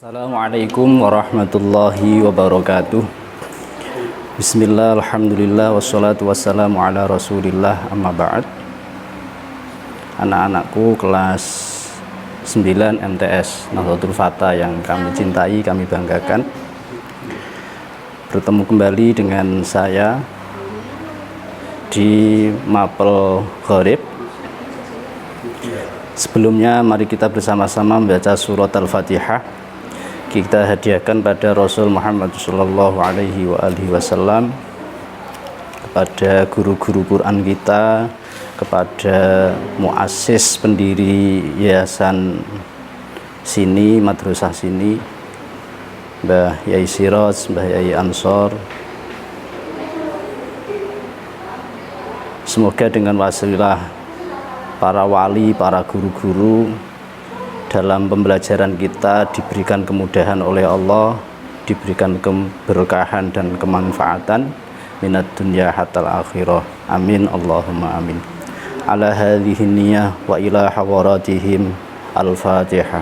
Assalamualaikum warahmatullahi wabarakatuh. Bismillah, alhamdulillah, wassalatu wassalamu ala rasulillah, amma ba'd. Anak-anakku kelas 9 MTS Nahdlatul Fata yang kami cintai, kami banggakan, bertemu kembali dengan saya di Mapel Gharib. Sebelumnya mari kita bersama-sama membaca surat Al-Fatihah. Kita hadiahkan pada Rasul Muhammad sallallahu alaihi wasallam, kepada guru-guru Quran kita, kepada muassis pendiri yayasan sini, madrasah sini, Mbah Yai Siraj, Mbah Yai Ansor. Semoga dengan wasilah para wali, para guru-guru dalam pembelajaran kita diberikan kemudahan oleh Allah, diberikan keberkahan dan kemanfaatan minat dunya hatal akhirah. Amin Allahumma amin. Ala hadhihi niyyah wa ila hawaratihim. Al-Fatihah.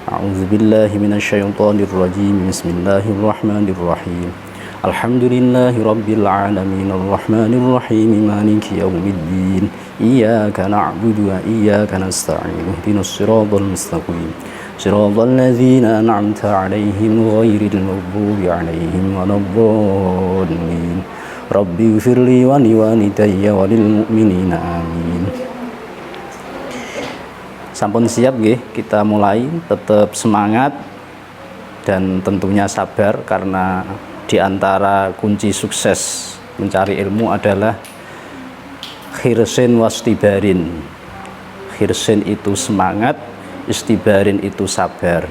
A'udzubillahi minasyaitonir rajim. Bismillahirrahmanirrahim. Alhamdulillahi rabbil alamin arrahmanir rahim maliki yaumiddin. Iyyaka na'budu wa iyyaka nasta'in. Ihdinas siratal mustaqim. Siratal ladzina an'amta 'alaihim ghairil maghdubi 'alaihim waladdallin. Rabbighfirli wa liwalidayya wa lil mu'minina amin. Sampun siap nggih, kita mulai. Tetap semangat dan tentunya sabar, karena di antara kunci sukses mencari ilmu adalah khirsin wastibarin. Khirsin itu semangat, istibarin itu sabar.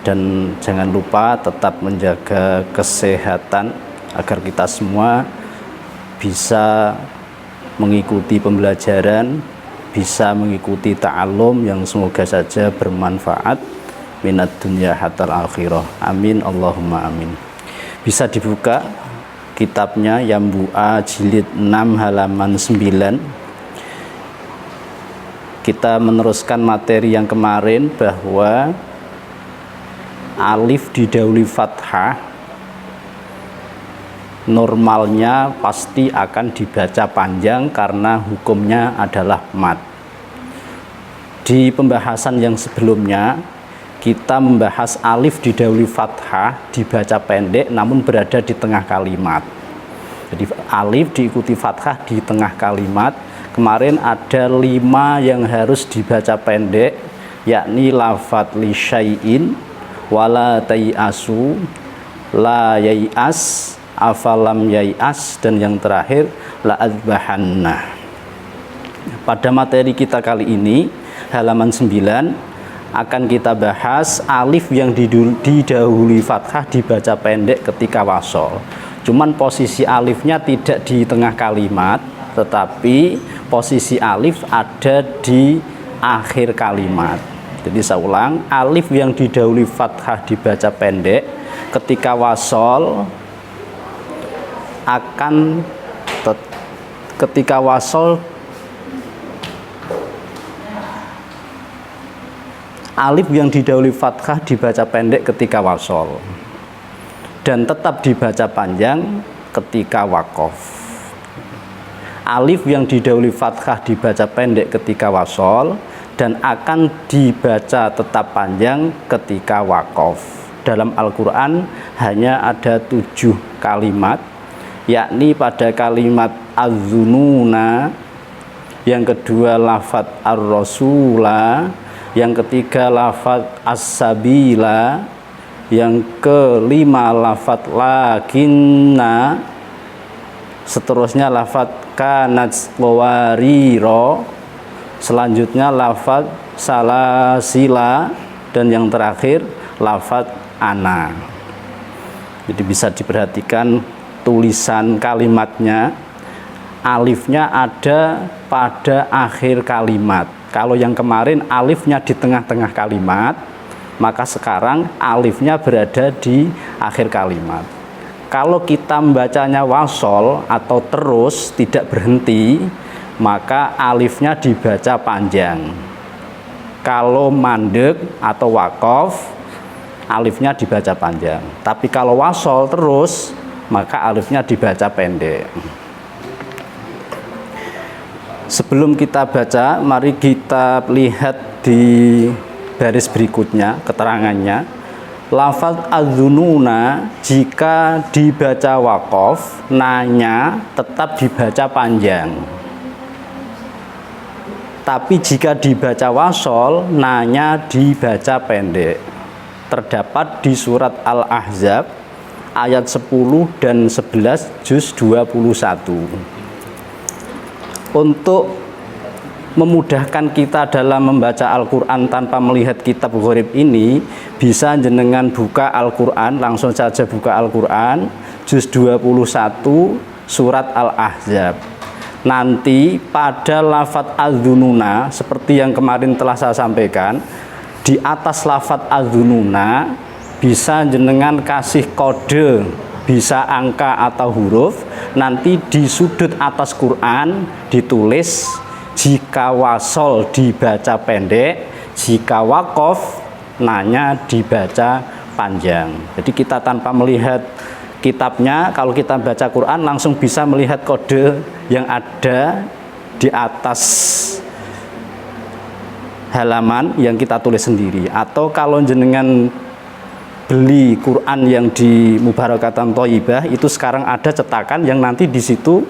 Dan jangan lupa tetap menjaga kesehatan agar kita semua bisa mengikuti pembelajaran, bisa mengikuti ta'alum yang semoga saja bermanfaat minat dunya hatal akhirah. Amin Allahumma amin. Bisa dibuka kitabnya Yambu'a jilid 6 halaman 9. Kita meneruskan materi yang kemarin bahwa alif didahului fathah normalnya pasti akan dibaca panjang karena hukumnya adalah mad. Di pembahasan yang sebelumnya kita membahas alif didahului fathah dibaca pendek namun berada di tengah kalimat. Jadi alif diikuti fathah di tengah kalimat. Kemarin ada 5 yang harus dibaca pendek, yakni lafadz li syai'in, wala tayasu, la yai'as, afalam yai'as, dan yang terakhir la adbahanna. Pada materi kita kali ini halaman 9 akan kita bahas alif yang didahului fathah dibaca pendek ketika wasol. Cuman posisi alifnya tidak di tengah kalimat, tetapi posisi alif ada di akhir kalimat. Jadi saya ulang, alif yang didahului fathah dibaca pendek ketika wasol akan ketika wasol alif yang didahului fathah dibaca pendek ketika wasol dan tetap dibaca panjang ketika waqaf. Alif yang didahului fathah dibaca pendek ketika wasol dan akan dibaca tetap panjang ketika waqaf. Dalam Al-Quran hanya ada 7 kalimat, yakni pada kalimat az-zununa, yang kedua lafadz ar-rasula, yang ketiga lafadz as-sabila, yang kelima lafadz lakinna, seterusnya lafadz kanat qawariro, selanjutnya lafadz salasila, dan yang terakhir lafadz ana. Jadi bisa diperhatikan tulisan kalimatnya, alifnya ada pada akhir kalimat. Kalau yang kemarin alifnya di tengah-tengah kalimat, maka sekarang alifnya berada di akhir kalimat. Kalau kita membacanya wasol atau terus tidak berhenti, maka alifnya dibaca panjang. Kalau mandek atau waqaf, alifnya dibaca panjang. Tapi kalau wasol terus, maka alifnya dibaca pendek. Sebelum kita baca, mari kita lihat di baris berikutnya keterangannya. Lafaz adzununa jika dibaca waqaf, nanya tetap dibaca panjang. Tapi jika dibaca wasol, nanya dibaca pendek. Terdapat di surat Al-Ahzab ayat 10 dan 11 juz 21. Untuk memudahkan kita dalam membaca Al-Quran tanpa melihat kitab gharib ini, bisa jenengan buka Al-Quran, langsung saja buka Al-Quran juz 21 surat Al-Ahzab. Nanti pada lafaz adzununa seperti yang kemarin telah saya sampaikan, di atas lafaz adzununa bisa jenengan kasih kode, bisa angka atau huruf. Nanti di sudut atas Quran ditulis jika wasol dibaca pendek, jika wakof nanya dibaca panjang. Jadi kita tanpa melihat kitabnya, kalau kita baca Quran langsung bisa melihat kode yang ada di atas halaman yang kita tulis sendiri. Atau kalau jenengan beli Quran yang di Mubarakatan Thoyibah, itu sekarang ada cetakan yang nanti di situ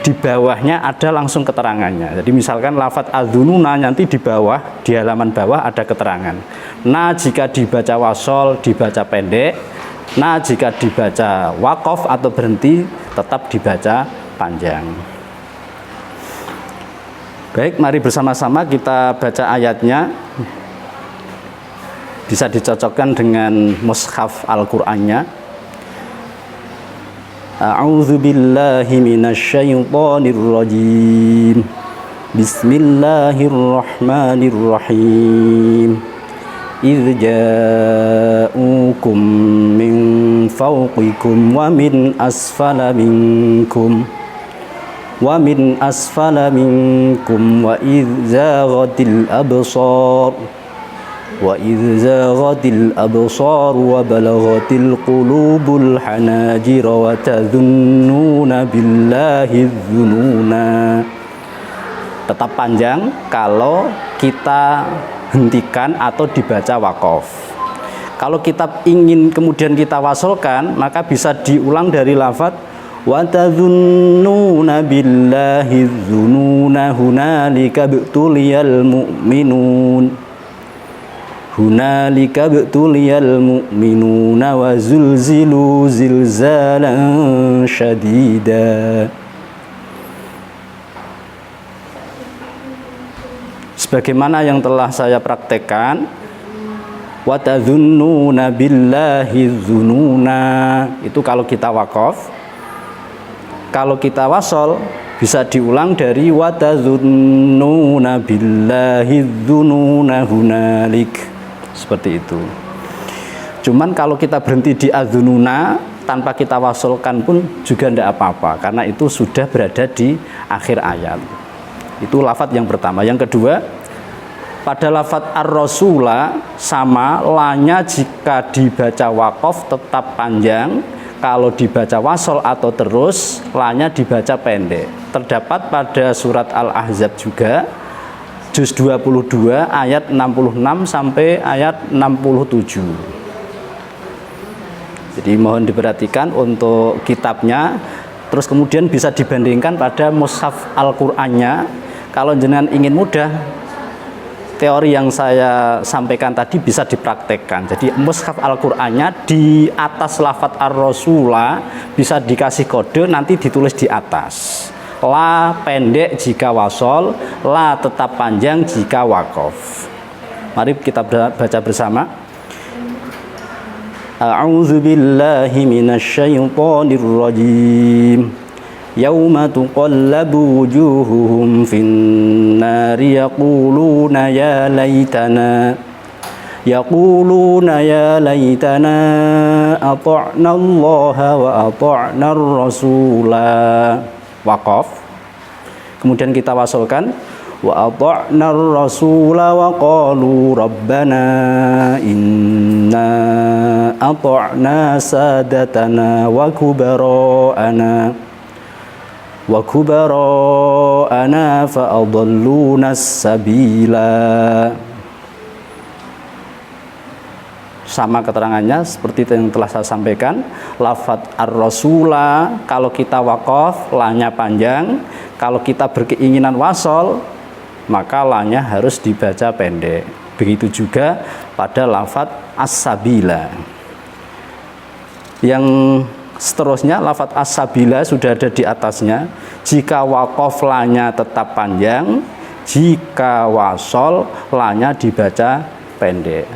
di bawahnya ada langsung keterangannya. Jadi misalkan lafaz adzununa, nanti di bawah, di halaman bawah ada keterangan. Nah, jika dibaca wasol dibaca pendek, nah jika dibaca waqaf atau berhenti tetap dibaca panjang. Baik, mari bersama-sama kita baca ayatnya. Bisa dicocokkan dengan mushaf Al-Qur'annya. A'udzu billahi minasyaitonir rajim. Bismillahirrahmanirrahim. Idz ja'ukum min fawqikum wa min asfala minkum wa idz zaghatil absar وَإِذْ زَاغَتِ الْأَبْصَارُ وَبَلَغَتِ الْقُلُوبُ الْحَنَاجِرَ وَتَظُنُّونَ بِاللَّهِ الظُّنُونَا. Tetap panjang kalau kita hentikan atau dibaca waqaf. Kalau kita ingin kemudian kita wasolkan, maka bisa diulang dari lafaz وَتَظُنُّونَ بِاللَّهِ الظُّنُونَ هُنَالِكَ ابْتُلِيَ الْمُؤْمِنُونَ Hunalika btuliyal mu'minuna wa zulzilu zilzalan syadida. Sebagaimana yang telah saya praktekkan, wa tadhunnuna billahi dzununa, itu kalau kita waqaf. Kalau kita wasol bisa diulang dari wa tadhunnuna billahi dzununa hunalik. Seperti itu. Cuman kalau kita berhenti di adzununa tanpa kita wasolkan pun juga tidak apa-apa, karena itu sudah berada di akhir ayat. Itu lafaz yang pertama. Yang kedua, pada lafaz ar-rasula sama, lanya jika dibaca waqaf tetap panjang, kalau dibaca wasol atau terus lanya dibaca pendek. Terdapat pada surat Al-Ahzab juga juz 22 ayat 66 sampai ayat 67. Jadi mohon diperhatikan untuk kitabnya. Terus kemudian bisa dibandingkan pada mushaf Al-Qur'annya. Kalau jenengan ingin mudah, teori yang saya sampaikan tadi bisa dipraktekkan. Jadi mushaf Al-Qur'annya di atas lafaz ar-rasula bisa dikasih kode, nanti ditulis di atas. La pendek jika wasol, la tetap panjang jika waqaf. Mari kita baca bersama. A'udzu billahi minasyaitonir rajim. Yauma tuqallabu wujuhuhum fin-nari yaquluna ya laitana ata'na Allah wa ata'na ar-rasula. Waqaf. Kemudian kita wasolkan wa ata'na ar-rasula wa qalu rabbana inna ata'na sadatana wa kubara'ana fa adalluna as-sabila. Sama keterangannya seperti yang telah saya sampaikan. Lafadz ar-rasula kalau kita waqaf lanya panjang, kalau kita berkeinginan wasol maka lanya harus dibaca pendek. Begitu juga pada lafadz as-sabila. Yang seterusnya lafadz as-sabila sudah ada di atasnya. Jika waqaf lanya tetap panjang, jika wasol lanya dibaca pendek.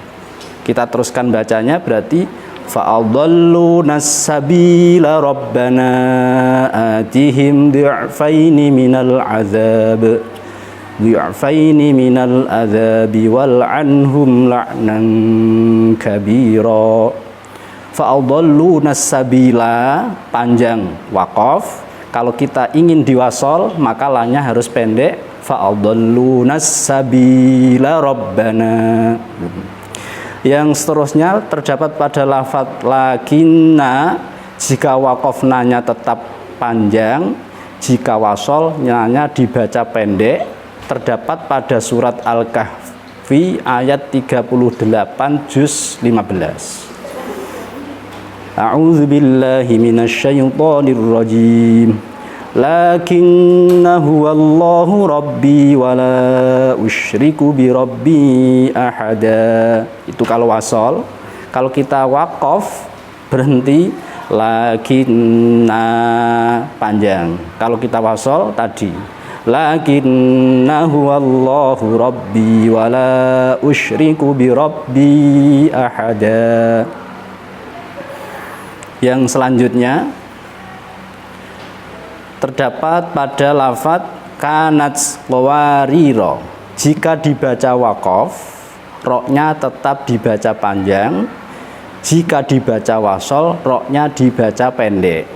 Kita teruskan bacanya, berarti fa'adalluna as-sabila rabbana atihim du'afaini minal azab wal'anhum la'nan kabira. Fa'adalluna as-sabila panjang waqaf, kalau kita ingin diwasol maka lanya harus pendek. Fa'adalluna as-sabila rabbana. Yang seterusnya terdapat pada lafadz lakinna, jika waqaf nanya tetap panjang, jika wasol nanya dibaca pendek. Terdapat pada surat Al-Kahfi ayat 38 juz 15. A'udzu billahi minasyaitonir rajim. Lakinna huwallahu rabbi wa la usyriku bi rabbi ahada. Itu kalau wasol. Kalau kita waqaf berhenti lakinna panjang. Kalau kita wasol tadi lakinna huwallahu rabbi wa la usyriku bi rabbi ahada. Yang selanjutnya terdapat pada lafadz kanat qawariro. Jika dibaca waqaf, roknya tetap dibaca panjang. Jika dibaca wasol, roknya dibaca pendek.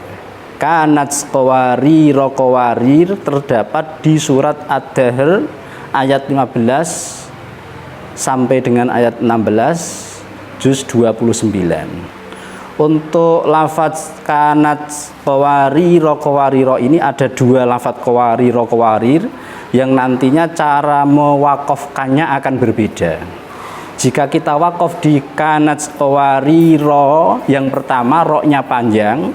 Kanat qawariro, qawarir terdapat di surat Ad-Dahr ayat 15 sampai dengan ayat 16 juz 29. Untuk lafadz kanat qawariro ini ada dua lafadz qawarir yang nantinya cara mewakafkannya akan berbeda. Jika kita wakaf di kanat qawariro yang pertama roknya panjang,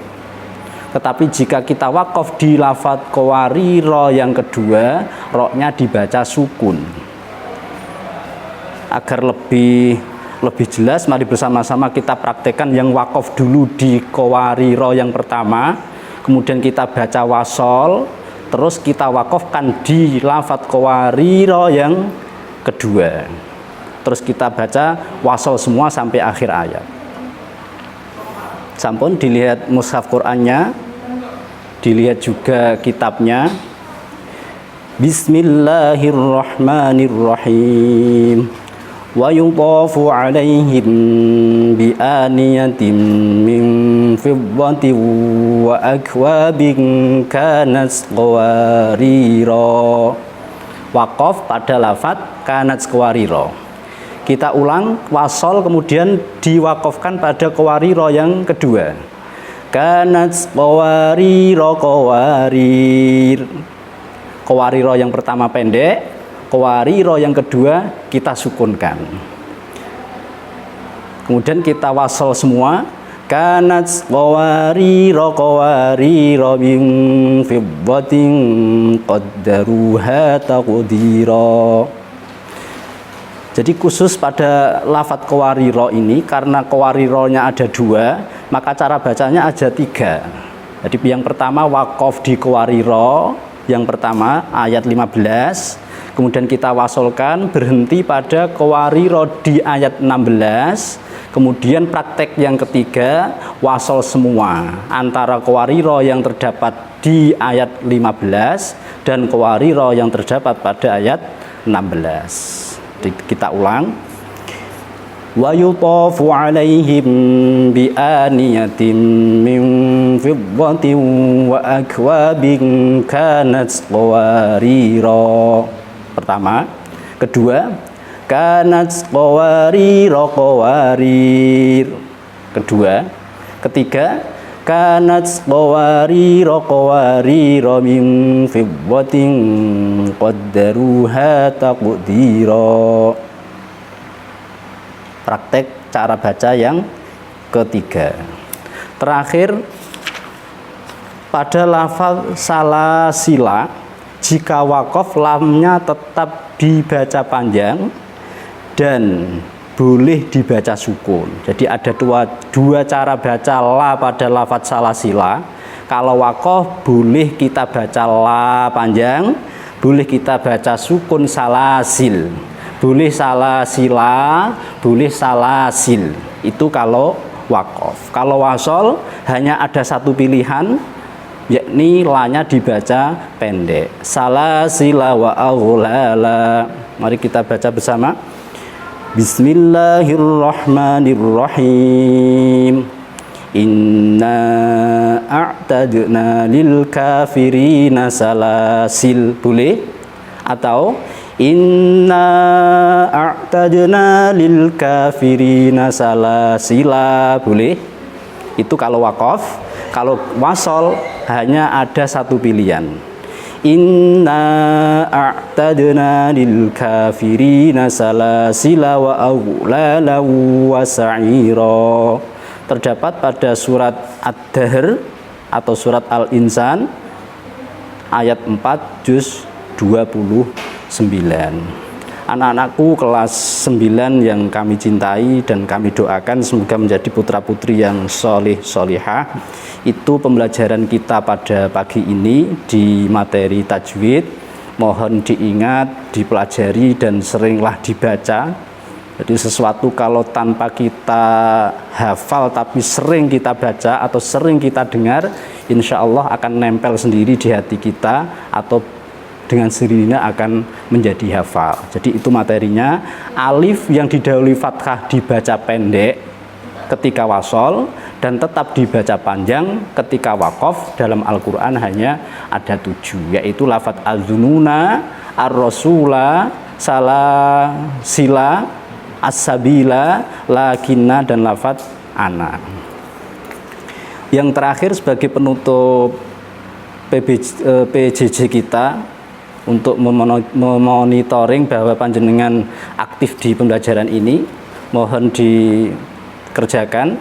tetapi jika kita wakaf di lafadz qawariro yang kedua roknya dibaca sukun. Agar lebih jelas, mari bersama-sama kita praktekkan yang wakaf dulu di qawariro yang pertama, kemudian kita baca wasol, terus kita wakafkan di lafadz qawariro yang kedua, terus kita baca wasol semua sampai akhir ayat. Sampun dilihat mushaf Qur'annya, dilihat juga kitabnya. Bismillahirrahmanirrahim. Wa yutafu alaihim bi aniyatin min fiddatin wa akwabin kanat qawarira. Waqaf pada lafadz kanat qawarira. Kita ulang wasol kemudian diwaqafkan pada qawarira yang kedua. Kanat qawarira qawarir. Qawarira yang pertama pendek, qawariro yang kedua kita sukunkan. Kemudian kita wasol semua. Kanat qawariro min fiddatin qaddaruha taqdira. Jadi khusus pada lafadz qawariro ini, karena qawarironya ada dua, maka cara bacanya ada tiga. Jadi yang pertama waqaf di qawariro yang pertama ayat 15, kemudian kita wasolkan berhenti pada qawariro di ayat 16, kemudian praktek yang ketiga wasol semua antara qawariro yang terdapat di ayat 15 dan qawariro yang terdapat pada ayat 16. Kita ulang. Wa yutafu alaihim bi aniyatin min fiddatin wa akwabin kanat qawarira. pertama. Kedua, kanat qawariro qawarir. Kedua. Ketiga, kanat qawariro qawariro min fiddatin qaddaruha taqdira. Praktek cara baca yang ketiga. Terakhir, pada lafal salasila, jika wakof lamnya tetap dibaca panjang dan boleh dibaca sukun. Jadi ada dua cara baca la pada lafaz salasila. Kalau wakof boleh kita baca la panjang, boleh kita baca sukun salasil. Boleh salasila, boleh salasil. Itu kalau wakof. Kalau wasol hanya ada satu pilihan, yakni lanya dibaca pendek. Salasila wa aghlala. Mari kita baca bersama. Bismillahirrahmanirrahim. Inna a'tadna lil kafirina salasil. Boleh? Atau inna a'tadna lil kafirina salasila. Boleh? Itu kalau wakof. Kalau wasol hanya ada satu pilihan. Inna a'tadna lil kafirina salasila wa aghlala wa sa'ira. Terdapat pada surat Ad-Dahr atau surat Al-Insan ayat 4 juz 29. Anak-anakku kelas 9 yang kami cintai dan kami doakan semoga menjadi putra-putri yang solih solihah. Itu pembelajaran kita pada pagi ini di materi tajwid. Mohon diingat, dipelajari dan seringlah dibaca. Jadi sesuatu kalau tanpa kita hafal tapi sering kita baca atau sering kita dengar, insya Allah akan nempel sendiri di hati kita atau dengan sendirinya akan menjadi hafal. Jadi itu materinya. Alif yang didahului fathah dibaca pendek ketika wasol dan tetap dibaca panjang ketika wakof. Dalam Al-Quran hanya ada 7, yaitu lafadz az-zununa, ar-rasula, salasila, as-sabila, lakinna, dan lafadz ana. Yang terakhir sebagai penutup PJJ kita untuk memonitoring bahwa panjenengan aktif di pembelajaran ini, mohon dikerjakan.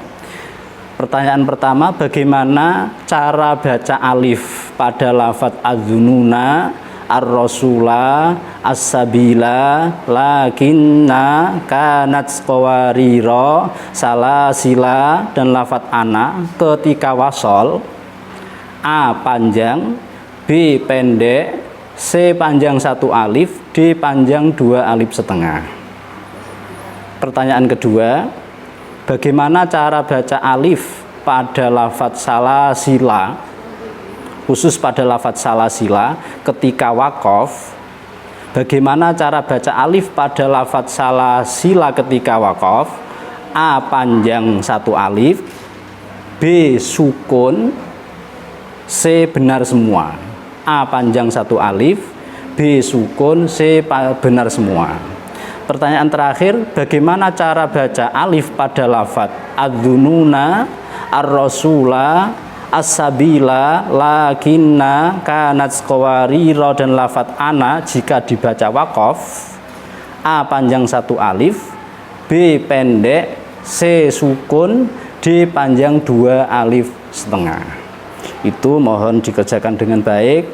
Pertanyaan pertama, bagaimana cara baca alif pada lafadz az-zununa, ar-rasula, as-sabila, lakinna, kanat qawariro, salasila, dan lafadz ana ketika wasol? A panjang, B pendek, C panjang 1 alif, D panjang 2 alif setengah. Pertanyaan kedua, bagaimana cara baca alif pada lafadz salasila, khusus pada lafadz salasila ketika wakof? Bagaimana cara baca alif pada lafadz salasila ketika wakof? A panjang 1 alif, B sukun, C benar semua. A panjang 1 alif, B sukun, C benar semua. Pertanyaan terakhir, bagaimana cara baca alif pada lafadz az-zununa, ar-rasula, as-sabila, lakinna, kanat qawariro, dan lafadz ana jika dibaca wakof? A panjang 1 alif, B pendek, C sukun, D panjang 2 alif setengah. Itu mohon dikerjakan dengan baik.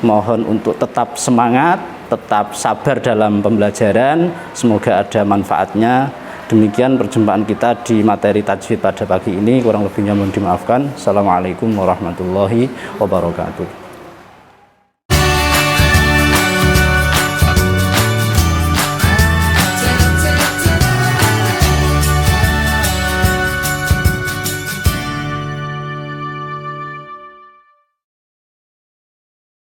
Mohon untuk tetap semangat, tetap sabar dalam pembelajaran. Semoga ada manfaatnya. Demikian perjumpaan kita di materi tajwid pada pagi ini. Kurang lebihnya mohon dimaafkan. Assalamualaikum warahmatullahi wabarakatuh.